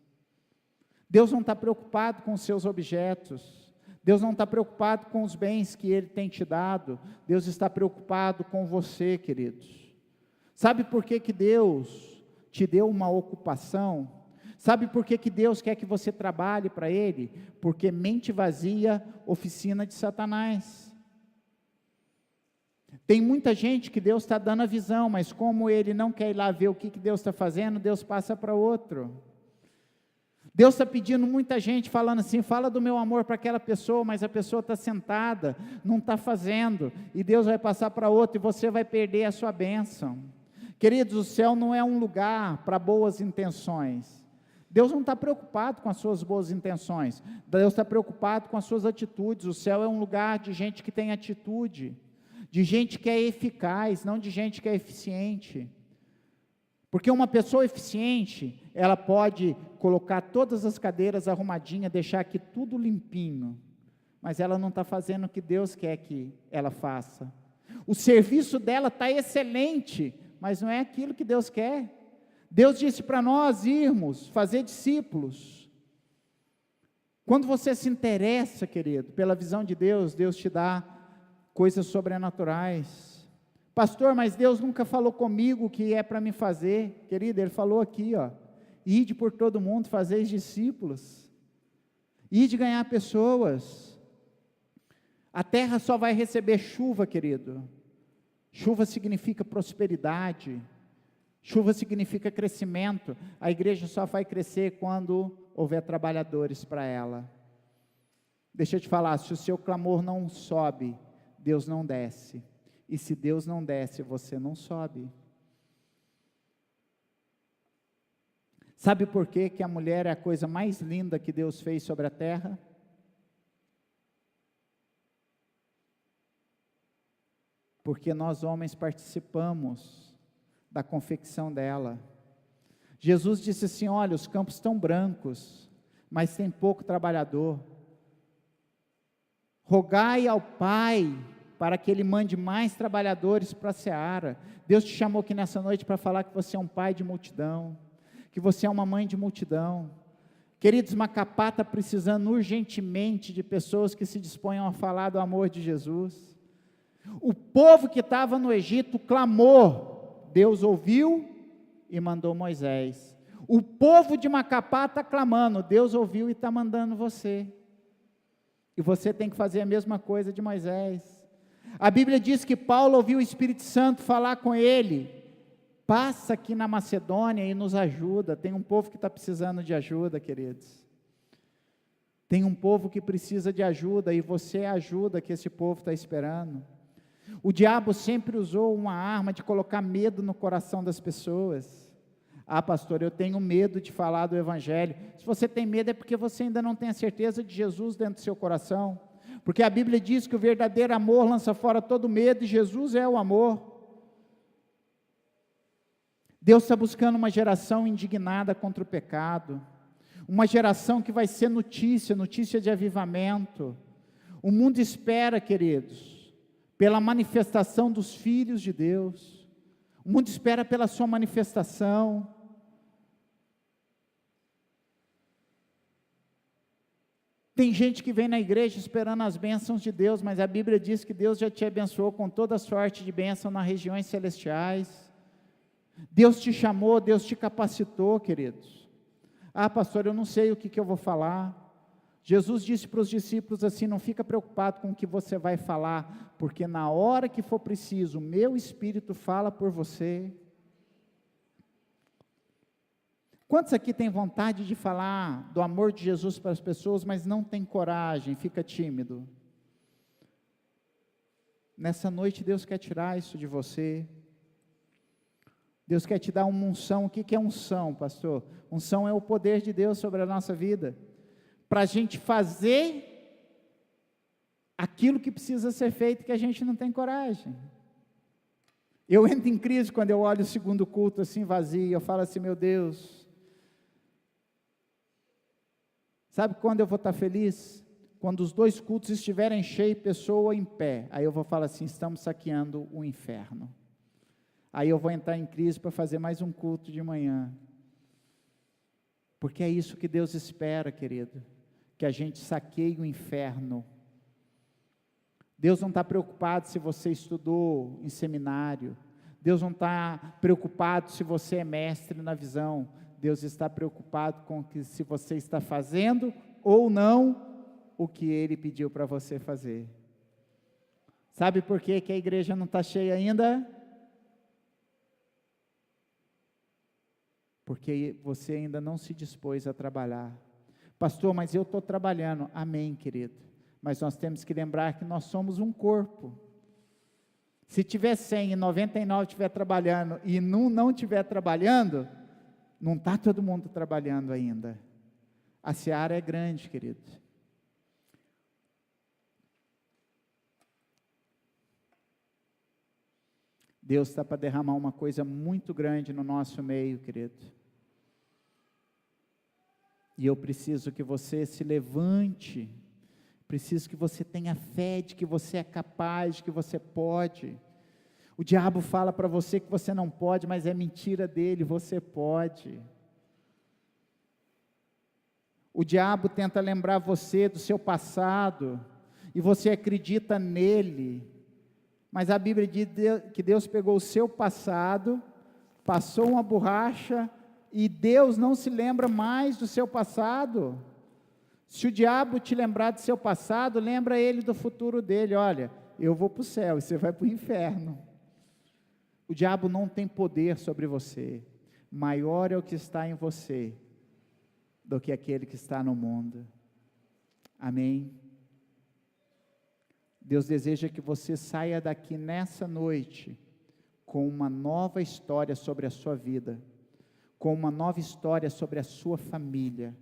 Deus não está preocupado com os seus objetos. Deus não está preocupado com os bens que Ele tem te dado. Deus está preocupado com você, queridos. Sabe por que Deus te deu uma ocupação? Sabe por que Deus quer que você trabalhe para Ele? Porque mente vazia, oficina de Satanás. Tem muita gente que Deus está dando a visão, mas como ele não quer ir lá ver o que Deus está fazendo, Deus passa para outro. Deus está pedindo muita gente, falando assim: fala do meu amor para aquela pessoa, mas a pessoa está sentada, não está fazendo, e Deus vai passar para outro, e você vai perder a sua bênção. Queridos, o céu não é um lugar para boas intenções. Deus não está preocupado com as suas boas intenções, Deus está preocupado com as suas atitudes. O céu é um lugar de gente que tem atitude, de gente que é eficaz, não de gente que é eficiente. Porque uma pessoa eficiente, ela pode colocar todas as cadeiras arrumadinhas, deixar aqui tudo limpinho, mas ela não está fazendo o que Deus quer que ela faça. O serviço dela está excelente, mas não é aquilo que Deus quer. Deus disse para nós irmos fazer discípulos. Quando você se interessa, querido, pela visão de Deus, Deus te dá coisas sobrenaturais. Pastor, mas Deus nunca falou comigo o que é para me fazer. Querido, Ele falou aqui, ó, ide por todo mundo, fazeis discípulos, ide ganhar pessoas. A terra só vai receber chuva, querido. Chuva significa prosperidade, chuva significa crescimento. A igreja só vai crescer quando houver trabalhadores para ela. Deixa eu te falar, se o seu clamor não sobe, Deus não desce. E se Deus não desce, você não sobe. Sabe por quê que a mulher é a coisa mais linda que Deus fez sobre a terra? Porque nós homens participamos da confecção dela. Jesus disse assim, olha, os campos estão brancos, mas tem pouco trabalhador. Rogai ao Pai, para que Ele mande mais trabalhadores para a seara. Deus te chamou aqui nessa noite para falar que você é um pai de multidão, que você é uma mãe de multidão. Queridos, Macapá está precisando urgentemente de pessoas que se disponham a falar do amor de Jesus. O povo que estava no Egito clamou, Deus ouviu e mandou Moisés. O povo de Macapá está clamando, Deus ouviu e está mandando você. E você tem que fazer a mesma coisa de Moisés. A Bíblia diz que Paulo ouviu o Espírito Santo falar com ele, passa aqui na Macedônia e nos ajuda. Tem um povo que está precisando de ajuda, queridos. Tem um povo que precisa de ajuda, e você é a ajuda que esse povo está esperando. O diabo sempre usou uma arma de colocar medo no coração das pessoas. Ah, pastor, eu tenho medo de falar do Evangelho. Se você tem medo é porque você ainda não tem a certeza de Jesus dentro do seu coração. Porque a Bíblia diz que o verdadeiro amor lança fora todo medo, e Jesus é o amor. Deus está buscando uma geração indignada contra o pecado, uma geração que vai ser notícia de avivamento. O mundo espera, queridos, pela manifestação dos filhos de Deus, o mundo espera pela sua manifestação. Tem gente que vem na igreja esperando as bênçãos de Deus, mas a Bíblia diz que Deus já te abençoou com toda sorte de bênção nas regiões celestiais. Deus te chamou, Deus te capacitou, queridos. Ah, pastor, eu não sei o que eu vou falar. Jesus disse para os discípulos assim, não fica preocupado com o que você vai falar, porque na hora que for preciso, o meu Espírito fala por você. Quantos aqui têm vontade de falar do amor de Jesus para as pessoas, mas não tem coragem, fica tímido? Nessa noite Deus quer tirar isso de você. Deus quer te dar uma unção. O que é unção, pastor? Unção é o poder de Deus sobre a nossa vida, para a gente fazer aquilo que precisa ser feito, que a gente não tem coragem. Eu entro em crise quando eu olho o segundo culto assim vazio, eu falo assim, meu Deus. Sabe quando eu vou estar feliz? Quando os 2 cultos estiverem cheios, pessoa em pé. Aí eu vou falar assim, estamos saqueando o inferno. Aí eu vou entrar em crise para fazer mais um culto de manhã. Porque é isso que Deus espera, querido. Que a gente saqueie o inferno. Deus não está preocupado se você estudou em seminário. Deus não está preocupado se você é mestre na visão. Deus está preocupado com que se você está fazendo ou não o que Ele pediu para você fazer. Sabe por que a igreja não está cheia ainda? Porque você ainda não se dispôs a trabalhar. Pastor, mas eu estou trabalhando. Amém, querido. Mas nós temos que lembrar que nós somos um corpo. Se tiver 100 e 99 estiver trabalhando e não estiver trabalhando, Não está todo mundo trabalhando ainda. A seara é grande, querido. Deus está para derramar uma coisa muito grande no nosso meio, querido. E eu preciso que você se levante, preciso que você tenha fé de que você é capaz, de que você pode. O diabo fala para você que você não pode, mas é mentira dele, você pode. O diabo tenta lembrar você do seu passado, e você acredita nele, mas a Bíblia diz que Deus pegou o seu passado, passou uma borracha, e Deus não se lembra mais do seu passado. Se o diabo te lembrar do seu passado, lembra ele do futuro dele. Olha, eu vou para o céu e você vai para o inferno. O diabo não tem poder sobre você. Maior é o que está em você do que aquele que está no mundo. Amém? Deus deseja que você saia daqui nessa noite com uma nova história sobre a sua vida, com uma nova história sobre a sua família.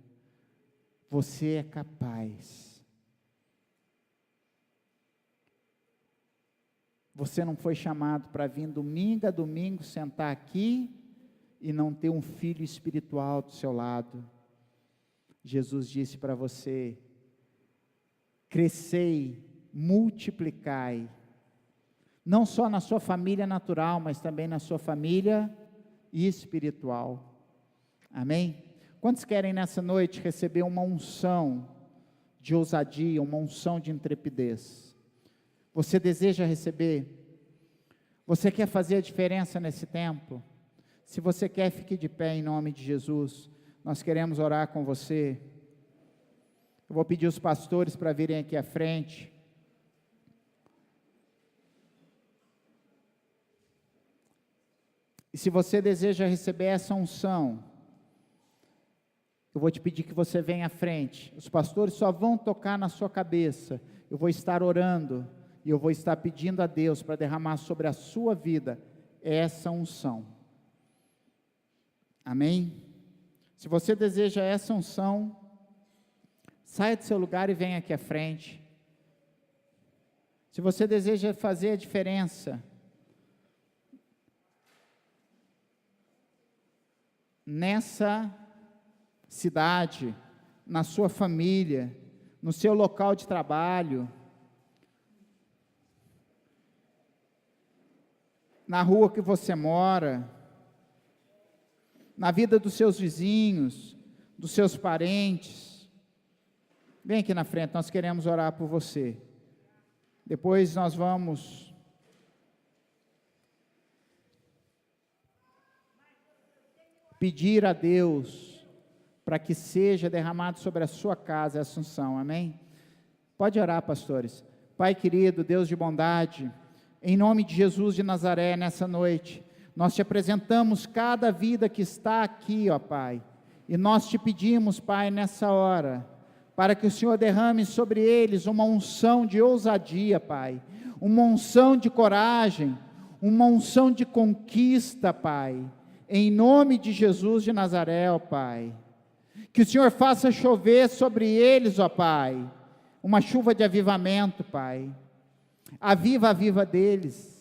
Você é capaz. Você não foi chamado para vir domingo a domingo, sentar aqui e não ter um filho espiritual do seu lado. Jesus disse para você: crescei, multiplicai, não só na sua família natural, mas também na sua família espiritual. Amém? Quantos querem nessa noite receber uma unção de ousadia, uma unção de intrepidez? Você deseja receber? Você quer fazer a diferença nesse tempo? Se você quer, fique de pé em nome de Jesus. Nós queremos orar com você. Eu vou pedir os pastores para virem aqui à frente. E se você deseja receber essa unção, eu vou te pedir que você venha à frente. Os pastores só vão tocar na sua cabeça. Eu vou estar orando e eu vou estar pedindo a Deus para derramar sobre a sua vida essa unção. Amém? Se você deseja essa unção, saia do seu lugar e venha aqui à frente. Se você deseja fazer a diferença nessa cidade, na sua família, no seu local de trabalho, na rua que você mora, na vida dos seus vizinhos, dos seus parentes, vem aqui na frente, nós queremos orar por você. Depois nós vamos pedir a Deus para que seja derramado sobre a sua casa essa unção, amém? Pode orar, pastores. Pai querido, Deus de bondade, em nome de Jesus de Nazaré, nessa noite, nós te apresentamos cada vida que está aqui, ó Pai, e nós te pedimos, Pai, nessa hora, para que o Senhor derrame sobre eles uma unção de ousadia, Pai, uma unção de coragem, uma unção de conquista, Pai, em nome de Jesus de Nazaré, ó Pai, que o Senhor faça chover sobre eles, ó Pai, uma chuva de avivamento, Pai, aviva a vida deles,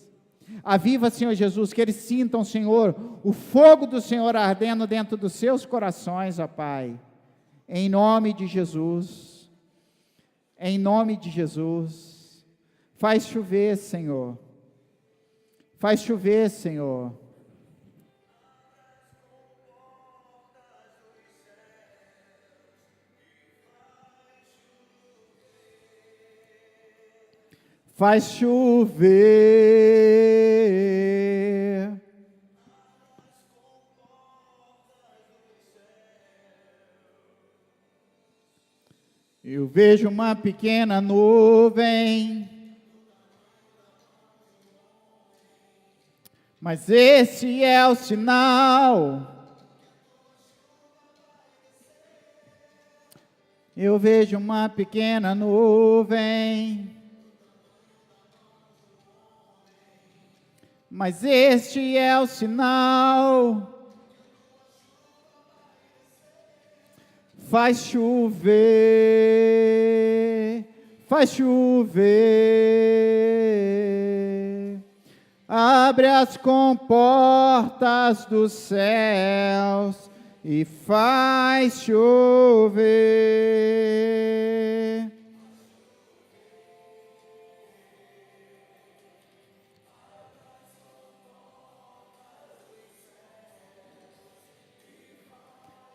aviva, Senhor Jesus, que eles sintam, Senhor, o fogo do Senhor ardendo dentro dos seus corações, ó Pai, em nome de Jesus, em nome de Jesus, faz chover, Senhor, faz chover, Senhor, faz chover, eu vejo uma pequena nuvem, mas esse é o sinal, eu vejo uma pequena nuvem, mas este é o sinal, Faz chover, faz chover. Abre as comportas dos céus e faz chover.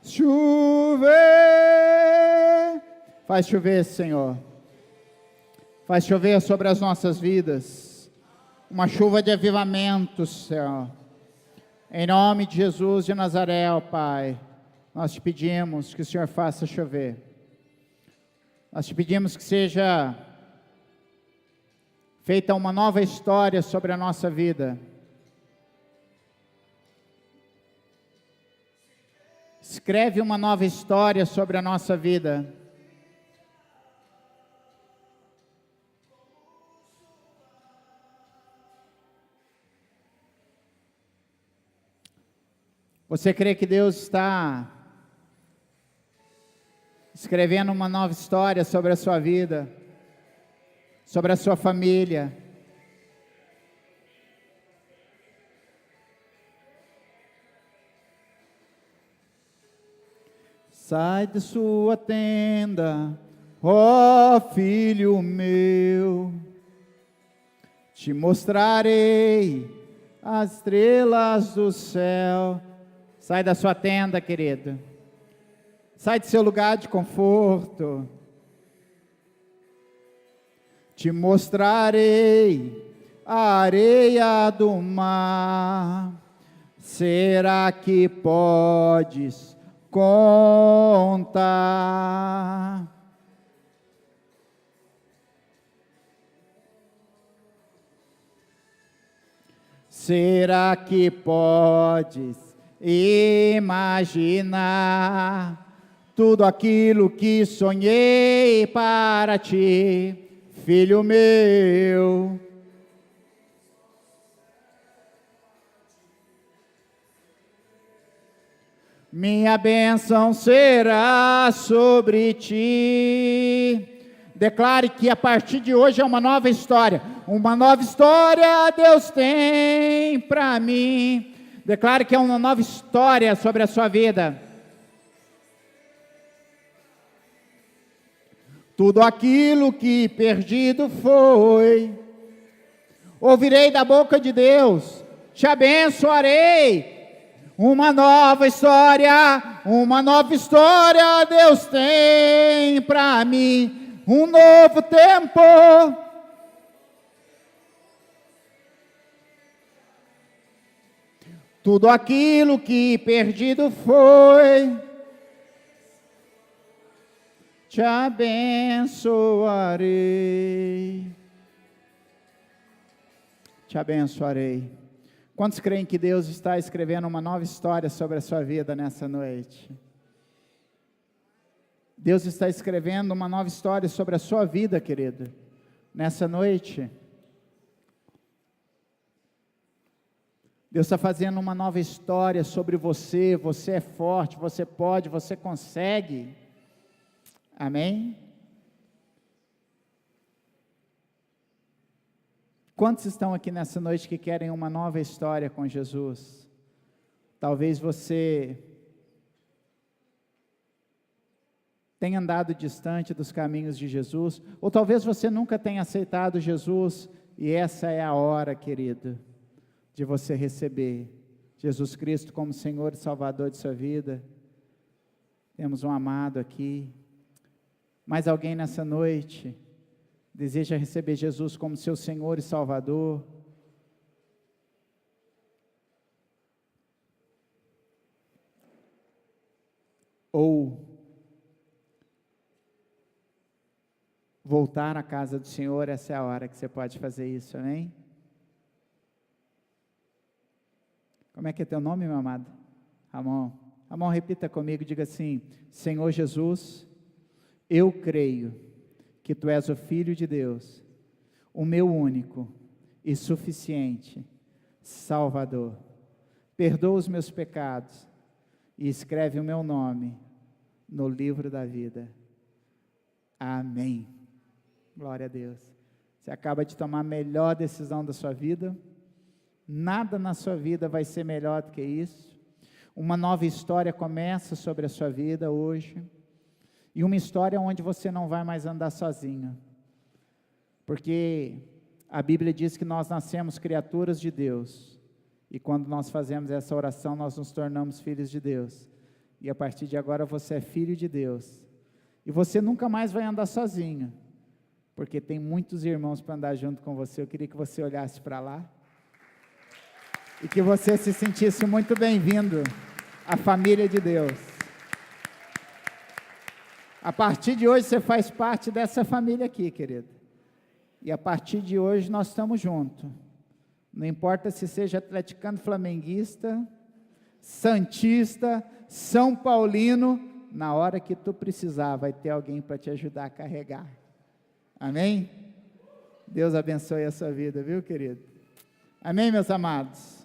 Chover, faz chover, Senhor, faz chover sobre as nossas vidas, uma chuva de avivamento, Senhor, em nome de Jesus de Nazaré, ó Pai, nós te pedimos que o Senhor faça chover, nós te pedimos que seja feita uma nova história sobre a nossa vida. Escreve uma nova história sobre a nossa vida. Você crê que Deus está escrevendo uma nova história sobre a sua vida, sobre a sua família? Sai de sua tenda, ó filho meu, te mostrarei as estrelas do céu. Sai da sua tenda, querido. Sai de seu lugar de conforto. Te mostrarei a areia do mar. Será que podes contar? Será que podes imaginar tudo aquilo que sonhei para ti, filho meu? Minha bênção será sobre ti. Declare que a partir de hoje é uma nova história. Uma nova história Deus tem para mim. Declare que é uma nova história sobre a sua vida. Tudo aquilo que perdido foi, ouvirei da boca de Deus, te abençoarei. Uma nova história Deus tem para mim, um novo tempo. Tudo aquilo que perdido foi, te abençoarei. Te abençoarei. Quantos creem que Deus está escrevendo uma nova história sobre a sua vida nessa noite? Deus está escrevendo uma nova história sobre a sua vida, querido, nessa noite. Deus está fazendo uma nova história sobre você. Você é forte, você pode, você consegue. Amém? Quantos estão aqui nessa noite que querem uma nova história com Jesus? Talvez você tenha andado distante dos caminhos de Jesus, ou talvez você nunca tenha aceitado Jesus, e essa é a hora, querido, de você receber Jesus Cristo como Senhor e Salvador de sua vida. Temos um amado aqui. Mais alguém nessa noite deseja receber Jesus como seu Senhor e Salvador? Ou voltar à casa do Senhor? Essa é a hora que você pode fazer isso, amém? Como é que é teu nome, meu amado? Ramon. Ramon, repita comigo, diga assim: Senhor Jesus, eu creio que Tu és o Filho de Deus, o meu único e suficiente Salvador. Perdoa os meus pecados e escreve o meu nome no livro da vida. Amém. Glória a Deus. Você acaba de tomar a melhor decisão da sua vida. Nada na sua vida vai ser melhor do que isso. Uma nova história começa sobre a sua vida hoje. E uma história onde você não vai mais andar sozinho. Porque a Bíblia diz que nós nascemos criaturas de Deus. E quando nós fazemos essa oração, nós nos tornamos filhos de Deus. E a partir de agora você é filho de Deus. E você nunca mais vai andar sozinho. Porque tem muitos irmãos para andar junto com você. Eu queria que você olhasse para lá. E que você se sentisse muito bem-vindo à família de Deus. A partir de hoje você faz parte dessa família aqui, querido. E a partir de hoje nós estamos juntos. Não importa se seja atleticano, flamenguista, santista, São Paulino, na hora que tu precisar, vai ter alguém para te ajudar a carregar. Amém? Deus abençoe a sua vida, viu, querido? Amém, meus amados?